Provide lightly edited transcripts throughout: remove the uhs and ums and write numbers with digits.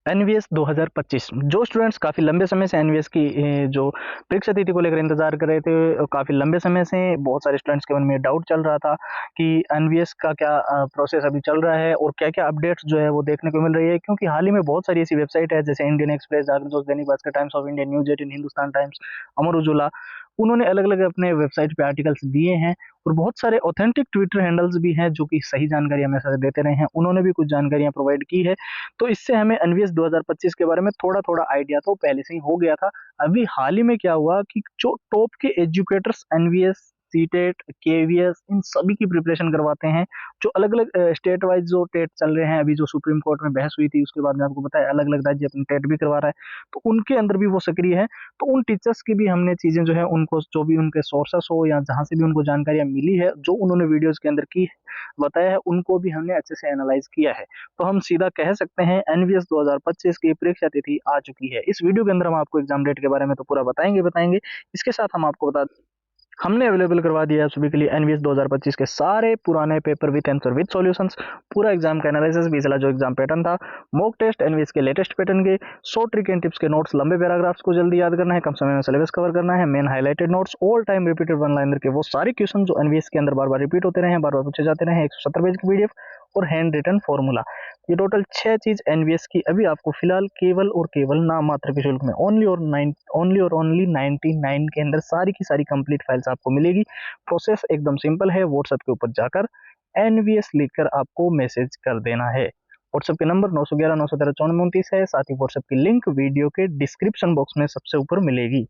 NVS 2025 जो students काफ़ी लंबे समय से एनवीएस की जो परीक्षा तिथि को लेकर इंतजार कर रहे थे, काफ़ी लंबे समय से बहुत सारे स्टूडेंट्स के मन में डाउट चल रहा था कि एनवीएस का क्या प्रोसेस अभी चल रहा है और क्या क्या अपडेट्स जो है वो देखने को मिल रही है। क्योंकि हाल ही में बहुत सारी ऐसी वेबसाइट है जैसे इंडियन एक्सप्रेस, जागरण दोस्त, Dainik Bhaskar, Times of India, News 18, Hindustan Times, Amar Ujala, उन्होंने अलग अलग अपने वेबसाइट पे आर्टिकल्स दिए हैं और बहुत सारे ऑथेंटिक ट्विटर हैंडल्स भी हैं जो कि सही जानकारी हमेशा देते रहे हैं, उन्होंने भी कुछ जानकारियां प्रोवाइड की है। तो इससे हमें एनवीएस 2025 के बारे में थोड़ा थोड़ा आइडिया तो पहले से ही हो गया था। अभी हाल ही में क्या हुआ कि जो टॉप के एजुकेटर्स एनवीएस, सीटेट, केवीएस, इन सभी की प्रिपरेशन करवाते हैं, जो अलग अलग स्टेट वाइज जो टेट चल रहे हैं, अभी जो सुप्रीम कोर्ट में बहस हुई थी उसके बाद में आपको पता है अलग अलग राज्य अपने टेट भी करवा रहा है, तो उनके अंदर भी वो सक्रिय है। तो उन टीचर्स की भी हमने चीजें जो है उनको, जो भी उनके सोर्सेस हो या जहां से भी उनको जानकारियां मिली है, जो उन्होंने वीडियोस के अंदर की बताया है, उनको भी हमने अच्छे से एनालाइज किया है। तो हम सीधा कह सकते हैं एनवीएस 2025 की परीक्षा तिथि आ चुकी है। इस वीडियो के अंदर हम आपको एग्जाम डेट के बारे में तो पूरा बताएंगे। इसके साथ हम आपको बता, हमने अवेलेबल करवा दिया है सभी के लिए एनवीएस 2025 के सारे पुराने paper with answer with solutions, पूरा एग्जाम का एनालिसिस, पिछला जो एग्जाम पैटर्न था, मॉक टेस्ट, एनवीएस के लेटेस्ट पैटर्न के 100 ट्रिक एंड टिप्स के नोट्स, लंबे पैराग्राफ्स को जल्दी याद करना है, कम समय में सिलेबस कवर करना है, main highlighted notes, all time repeated one liner के वो सारे क्वेश्चन जो एनवीएस के अंदर बार बार रिपीट होते रहे हैं, बार बार पूछे जाते रहे, 170 पेज की पीडीएफ और हैंड रिटन फॉर्मूला। ये टोटल 6 चीज एनवीएस की अभी आपको फिलहाल केवल और केवल नाम मात्र के शुल्क में ओनली और ओनली 99 के अंदर सारी की सारी कंप्लीट फाइल्स आपको मिलेगी। प्रोसेस एकदम सिंपल है, व्हाट्सएप के ऊपर जाकर एनवीएस लिखकर आपको मैसेज कर देना है। व्हाट्सएप के नंबर 911 913 5429 है, साथ ही व्हाट्सएप की लिंक वीडियो के डिस्क्रिप्शन बॉक्स में सबसे ऊपर मिलेगी।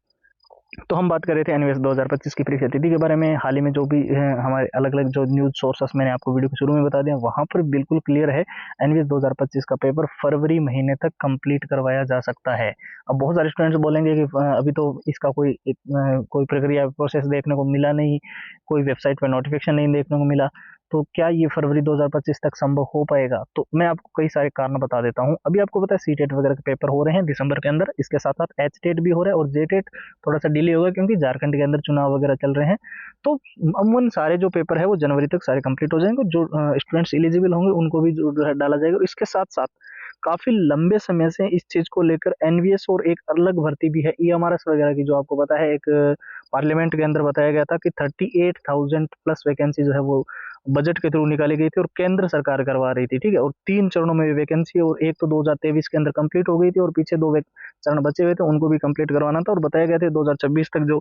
तो हम बात कर रहे थे एनवीएस 2025 की परीक्षा तिथि के बारे में। हाल ही में जो भी हमारे अलग अलग जो न्यूज सोर्सेस मैंने आपको वीडियो के शुरू में बता दिया, वहां पर बिल्कुल क्लियर है एनवीएस 2025 का पेपर फरवरी महीने तक कंप्लीट करवाया जा सकता है। अब बहुत सारे स्टूडेंट्स बोलेंगे कि अभी तो इसका कोई प्रक्रिया प्रोसेस देखने को मिला नहीं, कोई वेबसाइट पर नोटिफिकेशन नहीं देखने को मिला, तो क्या ये फरवरी 2025 तक संभव हो पाएगा? तो मैं आपको कई सारे कारण बता देता हूँ। अभी आपको पता है सीटेट वगैरह के पेपर हो रहे हैं दिसंबर के अंदर, इसके साथ साथ एच टेट भी हो रहा है और जे टेट थोड़ा सा डिले होगा क्योंकि झारखंड के अंदर चुनाव वगैरह चल रहे हैं। तो अमूमन सारे जो पेपर है वो जनवरी तक सारे कंप्लीट हो जाएंगे। जो स्टूडेंट्स एलिजिबल होंगे उनको भी जो है डाला जाएगा। इसके साथ साथ काफी लंबे समय से इस चीज को लेकर एनवीएस और एक अलग भर्ती भी है ईएमआरएस वगैरह की, जो आपको पता है एक पार्लियामेंट के अंदर बताया गया था कि 38,000 प्लस वैकेंसी जो है वो बजट के थ्रू निकाली गई थी और केंद्र सरकार करवा रही थी, ठीक है। और 3 चरणों में वैकेंसी, और एक तो 2023 के अंदर कंप्लीट हो गई थी और पीछे 2 चरण बचे हुए थे, उनको भी कंप्लीट करवाना था। और बताया गया था 2026 तक जो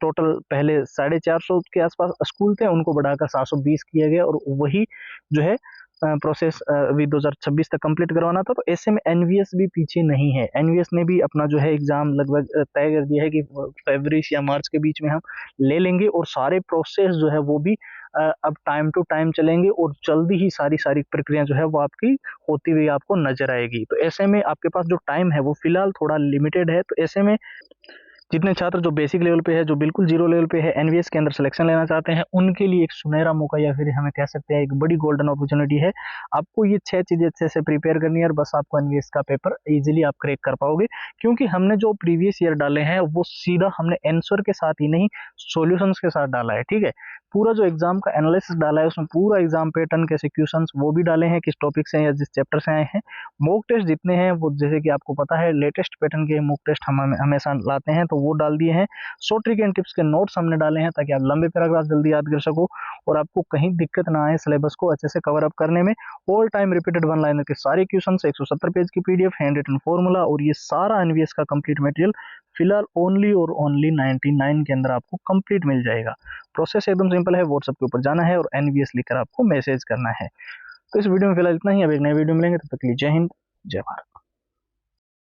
टोटल पहले 450 के आसपास स्कूल थे उनको बढ़ाकर 720 किया गया, और वही जो है प्रोसेस अभी 2026 तक कंप्लीट करवाना था। तो ऐसे में एनवीएस भी पीछे नहीं है। एनवीएस ने भी अपना जो है एग्जाम लगभग तय कर दिया है कि फरवरी या मार्च के बीच में हम ले लेंगे, और सारे प्रोसेस जो है वो भी अब टाइम टू टाइम चलेंगे और जल्दी ही सारी सारी प्रक्रिया जो है वो आपकी होती हुई आपको नजर आएगी। तो ऐसे में आपके पास जो टाइम है वो फिलहाल थोड़ा लिमिटेड है। तो ऐसे में जितने छात्र जो बेसिक लेवल पे है, जो बिल्कुल जीरो लेवल पे है, एनवीएस के अंदर सिलेक्शन लेना चाहते हैं, उनके लिए एक सुनहरा मौका, या फिर हमें कह सकते हैं एक बड़ी गोल्डन अपॉर्चुनिटी है। आपको ये 6 चीजें अच्छे से प्रिपेयर करनी है और बस आपको एनवीएस का पेपर इजीली आप क्रैक कर पाओगे। क्योंकि हमने जो प्रीवियस ईयर डाले हैं वो सीधा हमने आंसर के साथ ही नहीं, सॉल्यूशंस के साथ डाला है, ठीक है। पूरा जो एग्जाम का एनालिसिस डाला है उसमें पूरा एग्जाम पैटर्न, कैसे क्वेश्चंस वो भी डाले हैं, किस टॉपिक से या जिस चैप्टर से आए हैं। मॉक टेस्ट जितने हैं वो, जैसे कि आपको पता है लेटेस्ट पैटर्न के मॉक टेस्ट हम हमेशा लाते हैं, तो वो डाल दिए हैं। 100 ट्रिक एंड टिप्स के नोट्स हमने डाले हैं ताकि आप लंबे पैराग्राफ जल्दी याद कर सको और आपको कहीं दिक्कत ना आए सिलेबस को अच्छे से कवर अप करने में। All time repeated one liner के सारे क्वेश्चन, 170 पेज की पीडीएफ, हैंड रिटन फॉर्मूला, और ये सारा एनवीएस का कंप्लीट मटेरियल फिलहाल ओनली और ओनली 99 के अंदर आपको कंप्लीट मिल जाएगा। प्रोसेस एकदम सिंपल है, व्हाट्सएप के ऊपर जाना है और एनवीएस लिखकर आपको मैसेज करना है। तो इस वीडियो में फिलहाल इतना ही। अब एक नए वीडियो मिलेंगे, तब तक के लिए जय हिंद, जय भारत।